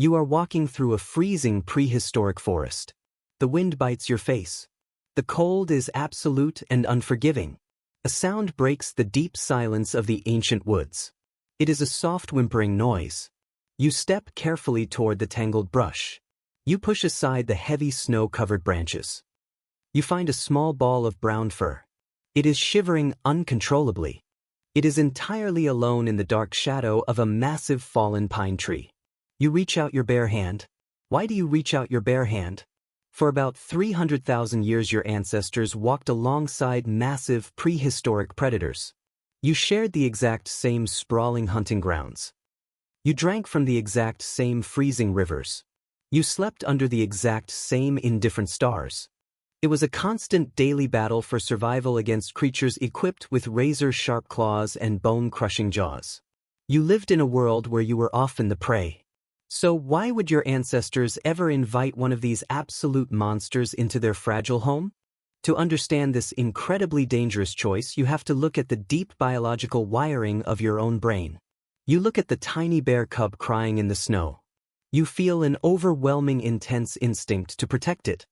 You are walking through a freezing prehistoric forest. The wind bites your face. The cold is absolute and unforgiving. A sound breaks the deep silence of the ancient woods. It is a soft whimpering noise. You step carefully toward the tangled brush. You push aside the heavy snow-covered branches. You find a small ball of brown fur. It is shivering uncontrollably. It is entirely alone in the dark shadow of a massive fallen pine tree. You reach out your bare hand. Why do you reach out your bare hand? For about 300,000 years your ancestors walked alongside massive prehistoric predators. You shared the exact same sprawling hunting grounds. You drank from the exact same freezing rivers. You slept under the exact same indifferent stars. It was a constant daily battle for survival against creatures equipped with razor-sharp claws and bone-crushing jaws. You lived in a world where you were often the prey. So why would your ancestors ever invite one of these absolute monsters into their fragile home? To understand this incredibly dangerous choice, you have to look at the deep biological wiring of your own brain. You look at the tiny bear cub crying in the snow. You feel an overwhelming intense instinct to protect it.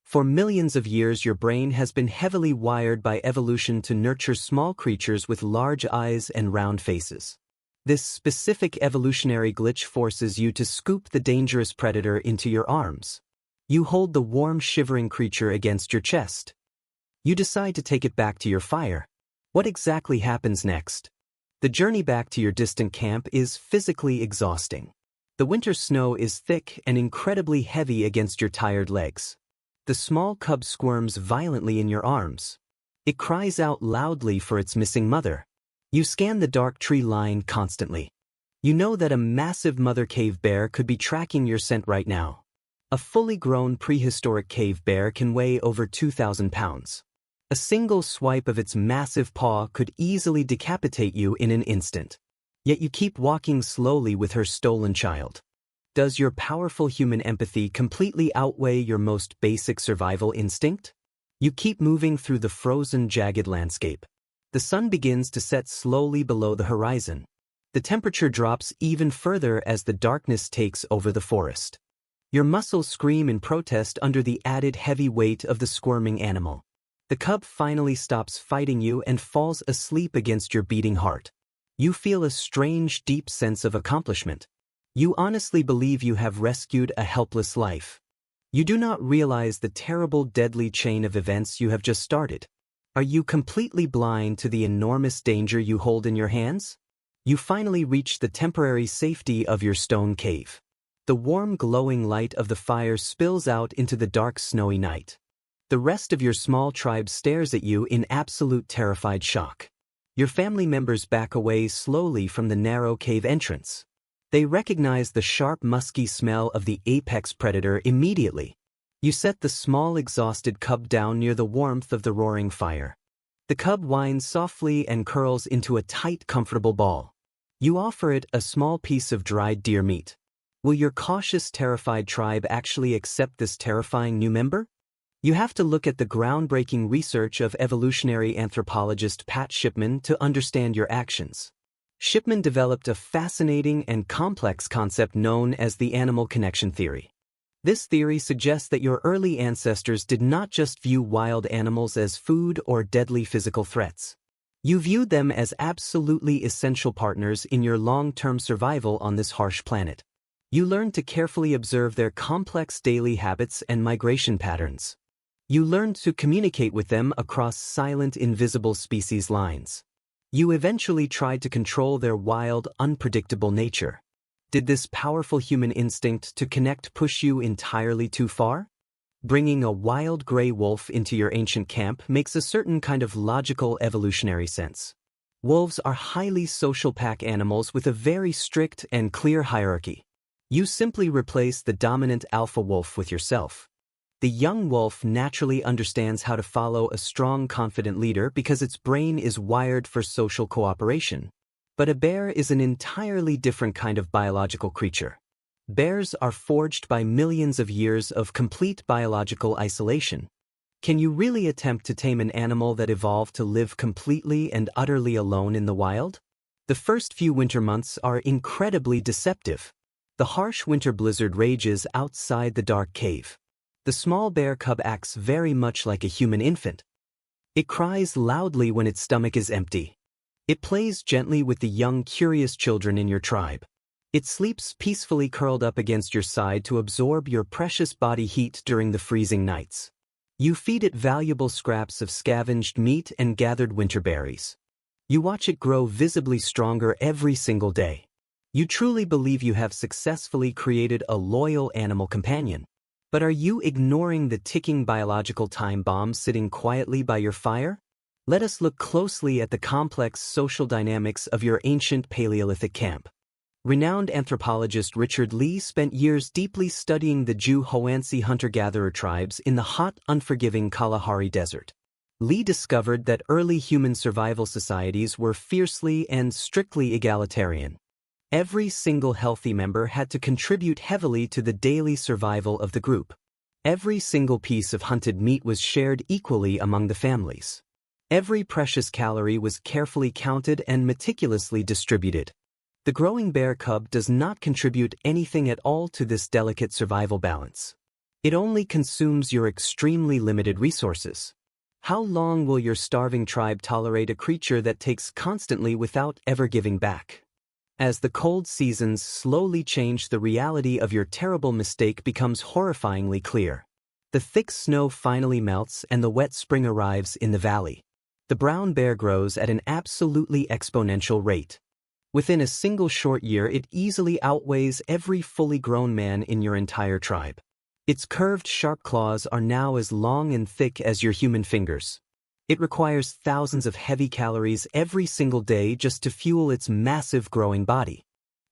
For millions of years your brain has been heavily wired by evolution to nurture small creatures with large eyes and round faces. This specific evolutionary glitch forces you to scoop the dangerous predator into your arms. You hold the warm, shivering creature against your chest. You decide to take it back to your fire. What exactly happens next? The journey back to your distant camp is physically exhausting. The winter snow is thick and incredibly heavy against your tired legs. The small cub squirms violently in your arms. It cries out loudly for its missing mother. You scan the dark tree line constantly. You know that a massive mother cave bear could be tracking your scent right now. A fully grown prehistoric cave bear can weigh over 2,000 pounds. A single swipe of its massive paw could easily decapitate you in an instant. Yet you keep walking slowly with her stolen child. Does your powerful human empathy completely outweigh your most basic survival instinct? You keep moving through the frozen, jagged landscape. The sun begins to set slowly below the horizon. The temperature drops even further as the darkness takes over the forest. Your muscles scream in protest under the added heavy weight of the squirming animal. The cub finally stops fighting you and falls asleep against your beating heart. You feel a strange, deep sense of accomplishment. You honestly believe you have rescued a helpless life. You do not realize the terrible, deadly chain of events you have just started. Are you completely blind to the enormous danger you hold in your hands? You finally reach the temporary safety of your stone cave. The warm, glowing light of the fire spills out into the dark, snowy night. The rest of your small tribe stares at you in absolute terrified shock. Your family members back away slowly from the narrow cave entrance. They recognize the sharp, musky smell of the apex predator immediately. You set the small, exhausted cub down near the warmth of the roaring fire. The cub whines softly and curls into a tight, comfortable ball. You offer it a small piece of dried deer meat. Will your cautious, terrified tribe actually accept this terrifying new member? You have to look at the groundbreaking research of evolutionary anthropologist Pat Shipman to understand your actions. Shipman developed a fascinating and complex concept known as the animal connection theory. This theory suggests that your early ancestors did not just view wild animals as food or deadly physical threats. You viewed them as absolutely essential partners in your long-term survival on this harsh planet. You learned to carefully observe their complex daily habits and migration patterns. You learned to communicate with them across silent, invisible species lines. You eventually tried to control their wild, unpredictable nature. Did this powerful human instinct to connect push you entirely too far? Bringing a wild gray wolf into your ancient camp makes a certain kind of logical evolutionary sense. Wolves are highly social pack animals with a very strict and clear hierarchy. You simply replace the dominant alpha wolf with yourself. The young wolf naturally understands how to follow a strong, confident leader because its brain is wired for social cooperation. But a bear is an entirely different kind of biological creature. Bears are forged by millions of years of complete biological isolation. Can you really attempt to tame an animal that evolved to live completely and utterly alone in the wild? The first few winter months are incredibly deceptive. The harsh winter blizzard rages outside the dark cave. The small bear cub acts very much like a human infant. It cries loudly when its stomach is empty. It plays gently with the young, curious children in your tribe. It sleeps peacefully curled up against your side to absorb your precious body heat during the freezing nights. You feed it valuable scraps of scavenged meat and gathered winter berries. You watch it grow visibly stronger every single day. You truly believe you have successfully created a loyal animal companion. But are you ignoring the ticking biological time bomb sitting quietly by your fire? Let us look closely at the complex social dynamics of your ancient Paleolithic camp. Renowned anthropologist Richard Lee spent years deeply studying the Jew-Hoansi hunter-gatherer tribes in the hot, unforgiving Kalahari Desert. Lee discovered that early human survival societies were fiercely and strictly egalitarian. Every single healthy member had to contribute heavily to the daily survival of the group. Every single piece of hunted meat was shared equally among the families. Every precious calorie was carefully counted and meticulously distributed. The growing bear cub does not contribute anything at all to this delicate survival balance. It only consumes your extremely limited resources. How long will your starving tribe tolerate a creature that takes constantly without ever giving back? As the cold seasons slowly change, the reality of your terrible mistake becomes horrifyingly clear. The thick snow finally melts and the wet spring arrives in the valley. The brown bear grows at an absolutely exponential rate. Within a single short year, it easily outweighs every fully grown man in your entire tribe. Its curved, sharp claws are now as long and thick as your human fingers. It requires thousands of heavy calories every single day just to fuel its massive growing body.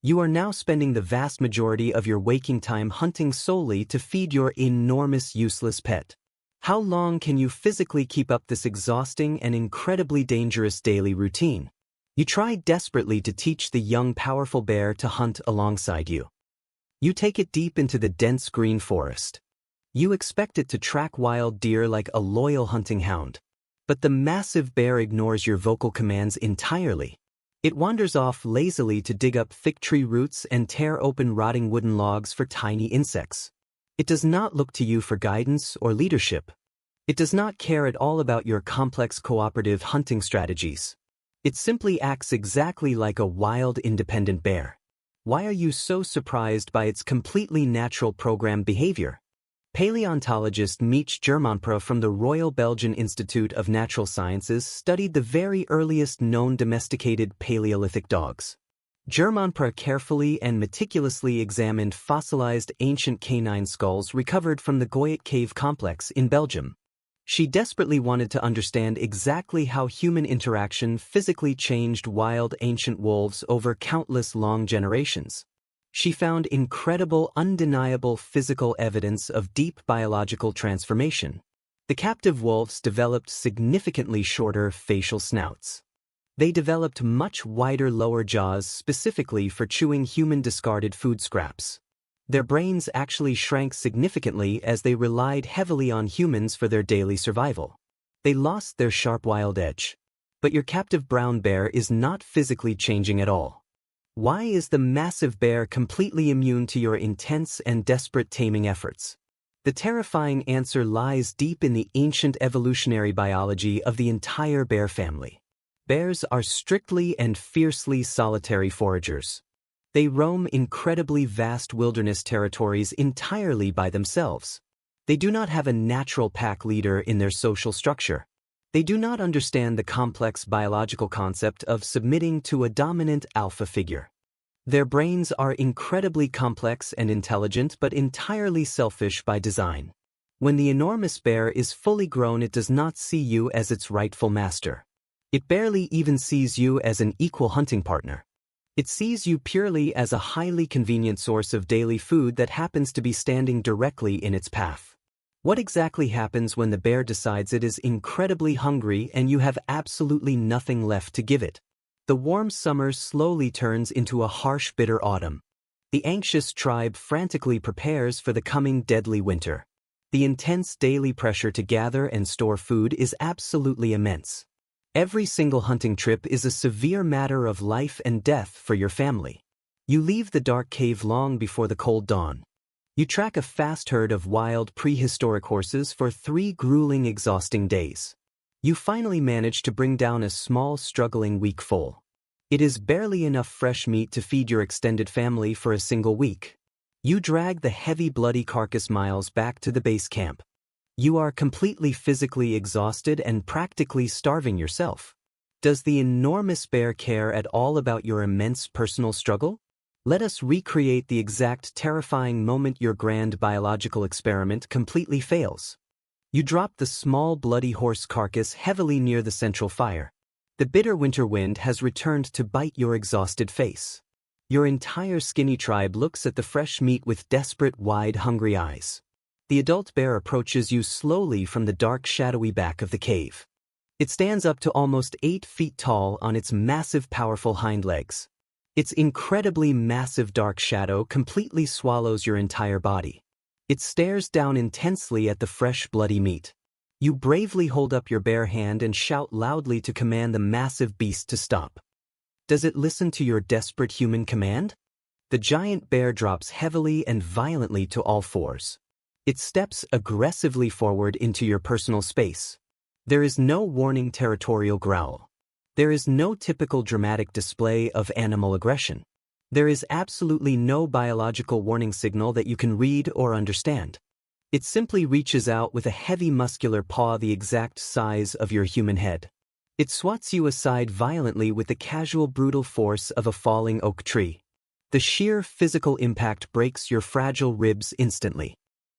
You are now spending the vast majority of your waking time hunting solely to feed your enormous useless pet. How long can you physically keep up this exhausting and incredibly dangerous daily routine? You try desperately to teach the young, powerful bear to hunt alongside you. You take it deep into the dense green forest. You expect it to track wild deer like a loyal hunting hound. But the massive bear ignores your vocal commands entirely. It wanders off lazily to dig up thick tree roots and tear open rotting wooden logs for tiny insects. It does not look to you for guidance or leadership. It does not care at all about your complex cooperative hunting strategies. It simply acts exactly like a wild, independent bear. Why are you so surprised by its completely natural programmed behavior? Paleontologist Mieke Germanpra from the Royal Belgian Institute of Natural Sciences studied the very earliest known domesticated Paleolithic dogs. Germanpra carefully and meticulously examined fossilized ancient canine skulls recovered from the Goyet Cave complex in Belgium. She desperately wanted to understand exactly how human interaction physically changed wild ancient wolves over countless long generations. She found incredible, undeniable physical evidence of deep biological transformation. The captive wolves developed significantly shorter facial snouts. They developed much wider lower jaws specifically for chewing human-discarded food scraps. Their brains actually shrank significantly as they relied heavily on humans for their daily survival. They lost their sharp wild edge. But your captive brown bear is not physically changing at all. Why is the massive bear completely immune to your intense and desperate taming efforts? The terrifying answer lies deep in the ancient evolutionary biology of the entire bear family. Bears are strictly and fiercely solitary foragers. They roam incredibly vast wilderness territories entirely by themselves. They do not have a natural pack leader in their social structure. They do not understand the complex biological concept of submitting to a dominant alpha figure. Their brains are incredibly complex and intelligent but entirely selfish by design. When the enormous bear is fully grown, it does not see you as its rightful master. It barely even sees you as an equal hunting partner. It sees you purely as a highly convenient source of daily food that happens to be standing directly in its path. What exactly happens when the bear decides it is incredibly hungry and you have absolutely nothing left to give it? The warm summer slowly turns into a harsh, bitter autumn. The anxious tribe frantically prepares for the coming deadly winter. The intense daily pressure to gather and store food is absolutely immense. Every single hunting trip is a severe matter of life and death for your family. You leave the dark cave long before the cold dawn. You track a fast herd of wild prehistoric horses for 3 grueling, exhausting days. You finally manage to bring down a small, struggling, weak foal. It is barely enough fresh meat to feed your extended family for a single week. You drag the heavy, bloody carcass miles back to the base camp. You are completely physically exhausted and practically starving yourself. Does the enormous bear care at all about your immense personal struggle? Let us recreate the exact terrifying moment your grand biological experiment completely fails. You drop the small, bloody horse carcass heavily near the central fire. The bitter winter wind has returned to bite your exhausted face. Your entire skinny tribe looks at the fresh meat with desperate, wide, hungry eyes. The adult bear approaches you slowly from the dark, shadowy back of the cave. It stands up to almost 8 feet tall on its massive, powerful hind legs. Its incredibly massive dark shadow completely swallows your entire body. It stares down intensely at the fresh, bloody meat. You bravely hold up your bare hand and shout loudly to command the massive beast to stop. Does it listen to your desperate human command? The giant bear drops heavily and violently to all fours. It steps aggressively forward into your personal space. There is no warning territorial growl. There is no typical dramatic display of animal aggression. There is absolutely no biological warning signal that you can read or understand. It simply reaches out with a heavy muscular paw the exact size of your human head. It swats you aside violently with the casual brutal force of a falling oak tree. The sheer physical impact breaks your fragile ribs instantly.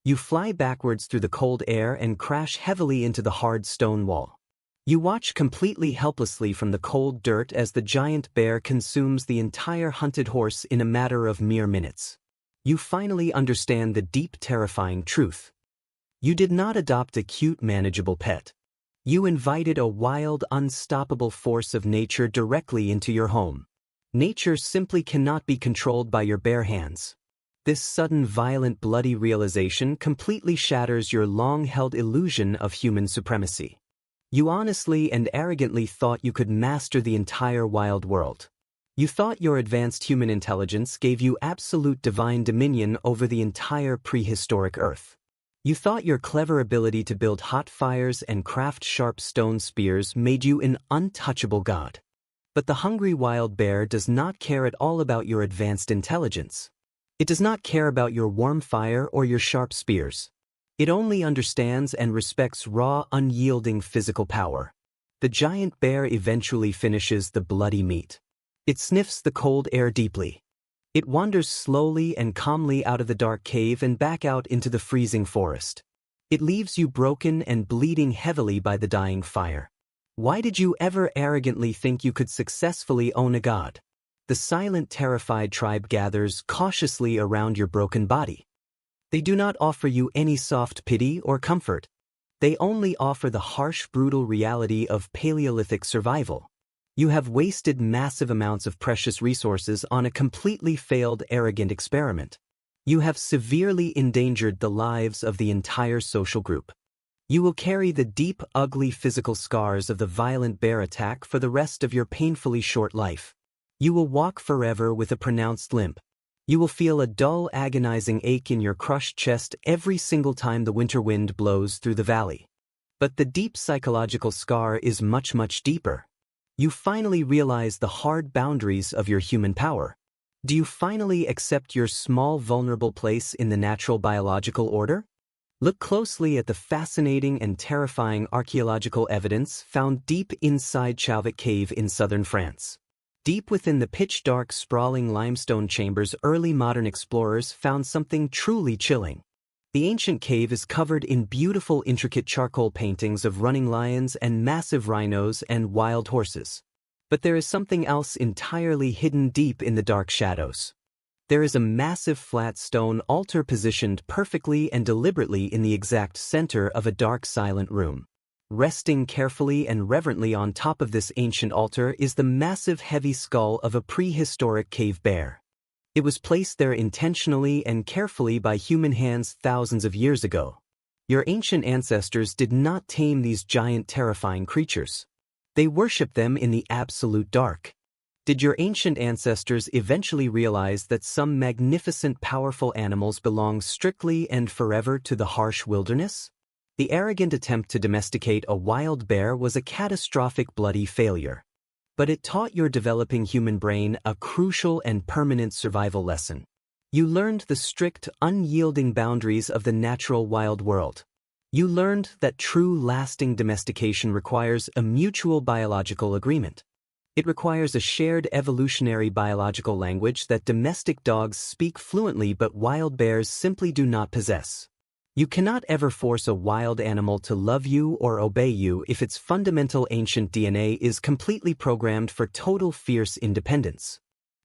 You fly backwards through the cold air and crash heavily into the hard stone wall. You watch completely helplessly from the cold dirt as the giant bear consumes the entire hunted horse in a matter of mere minutes. You finally understand the deep, terrifying truth. You did not adopt a cute, manageable pet. You invited a wild, unstoppable force of nature directly into your home. Nature simply cannot be controlled by your bare hands. This sudden, violent, bloody realization completely shatters your long-held illusion of human supremacy. You honestly and arrogantly thought you could master the entire wild world. You thought your advanced human intelligence gave you absolute divine dominion over the entire prehistoric Earth. You thought your clever ability to build hot fires and craft sharp stone spears made you an untouchable god. But the hungry wild bear does not care at all about your advanced intelligence. It does not care about your warm fire or your sharp spears. It only understands and respects raw, unyielding physical power. The giant bear eventually finishes the bloody meat. It sniffs the cold air deeply. It wanders slowly and calmly out of the dark cave and back out into the freezing forest. It leaves you broken and bleeding heavily by the dying fire. Why did you ever arrogantly think you could successfully own a god? The silent, terrified tribe gathers cautiously around your broken body. They do not offer you any soft pity or comfort. They only offer the harsh, brutal reality of Paleolithic survival. You have wasted massive amounts of precious resources on a completely failed, arrogant experiment. You have severely endangered the lives of the entire social group. You will carry the deep, ugly physical scars of the violent bear attack for the rest of your painfully short life. You will walk forever with a pronounced limp. You will feel a dull, agonizing ache in your crushed chest every single time the winter wind blows through the valley. But the deep psychological scar is much, much deeper. You finally realize the hard boundaries of your human power. Do you finally accept your small, vulnerable place in the natural biological order? Look closely at the fascinating and terrifying archaeological evidence found deep inside Chauvet Cave in southern France. Deep within the pitch-dark, sprawling limestone chambers, early modern explorers found something truly chilling. The ancient cave is covered in beautiful, intricate charcoal paintings of running lions and massive rhinos and wild horses. But there is something else entirely hidden deep in the dark shadows. There is a massive flat stone altar positioned perfectly and deliberately in the exact center of a dark, silent room. Resting carefully and reverently on top of this ancient altar is the massive, heavy skull of a prehistoric cave bear. It was placed there intentionally and carefully by human hands thousands of years ago. Your ancient ancestors did not tame these giant, terrifying creatures. They worshipped them in the absolute dark. Did your ancient ancestors eventually realize that some magnificent, powerful animals belong strictly and forever to the harsh wilderness? The arrogant attempt to domesticate a wild bear was a catastrophic, bloody failure. But it taught your developing human brain a crucial and permanent survival lesson. You learned the strict, unyielding boundaries of the natural wild world. You learned that true, lasting domestication requires a mutual biological agreement. It requires a shared evolutionary biological language that domestic dogs speak fluently but wild bears simply do not possess. You cannot ever force a wild animal to love you or obey you if its fundamental ancient DNA is completely programmed for total fierce independence.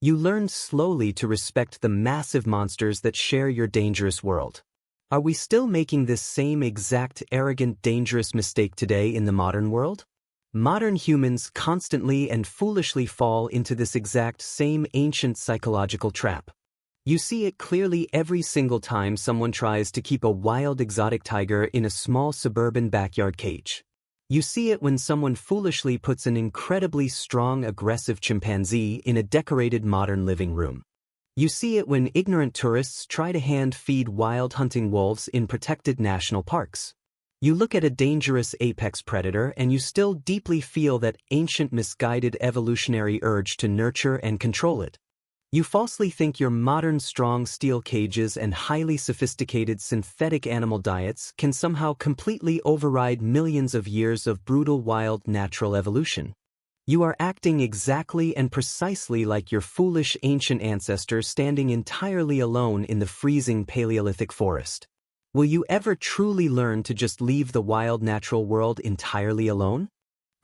You learned slowly to respect the massive monsters that share your dangerous world. Are we still making this same exact arrogant, dangerous mistake today in the modern world? Modern humans constantly and foolishly fall into this exact same ancient psychological trap. You see it clearly every single time someone tries to keep a wild exotic tiger in a small suburban backyard cage. You see it when someone foolishly puts an incredibly strong, aggressive chimpanzee in a decorated modern living room. You see it when ignorant tourists try to hand-feed wild hunting wolves in protected national parks. You look at a dangerous apex predator and you still deeply feel that ancient misguided evolutionary urge to nurture and control it. You falsely think your modern strong steel cages and highly sophisticated synthetic animal diets can somehow completely override millions of years of brutal wild natural evolution. You are acting exactly and precisely like your foolish ancient ancestor standing entirely alone in the freezing Paleolithic forest. Will you ever truly learn to just leave the wild natural world entirely alone?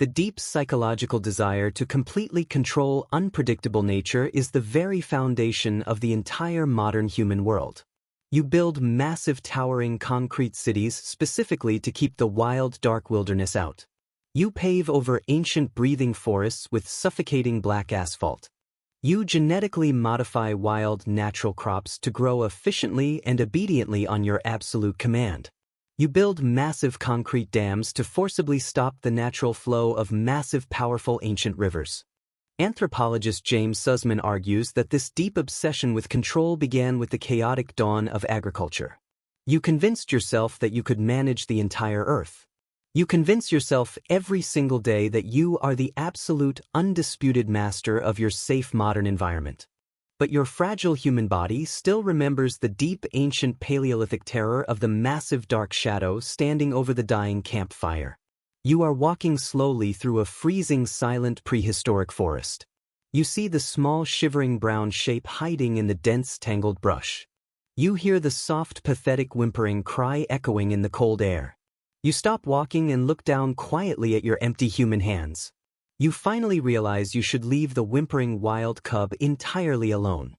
The deep psychological desire to completely control unpredictable nature is the very foundation of the entire modern human world. You build massive towering concrete cities specifically to keep the wild dark wilderness out. You pave over ancient breathing forests with suffocating black asphalt. You genetically modify wild natural crops to grow efficiently and obediently on your absolute command. You build massive concrete dams to forcibly stop the natural flow of massive, powerful ancient rivers. Anthropologist James Sussman argues that this deep obsession with control began with the chaotic dawn of agriculture. You convinced yourself that you could manage the entire earth. You convince yourself every single day that you are the absolute, undisputed master of your safe modern environment. But your fragile human body still remembers the deep, ancient Paleolithic terror of the massive dark shadow standing over the dying campfire. You are walking slowly through a freezing, silent prehistoric forest. You see the small, shivering brown shape hiding in the dense, tangled brush. You hear the soft, pathetic whimpering cry echoing in the cold air. You stop walking and look down quietly at your empty human hands. You finally realize you should leave the whimpering wild cub entirely alone.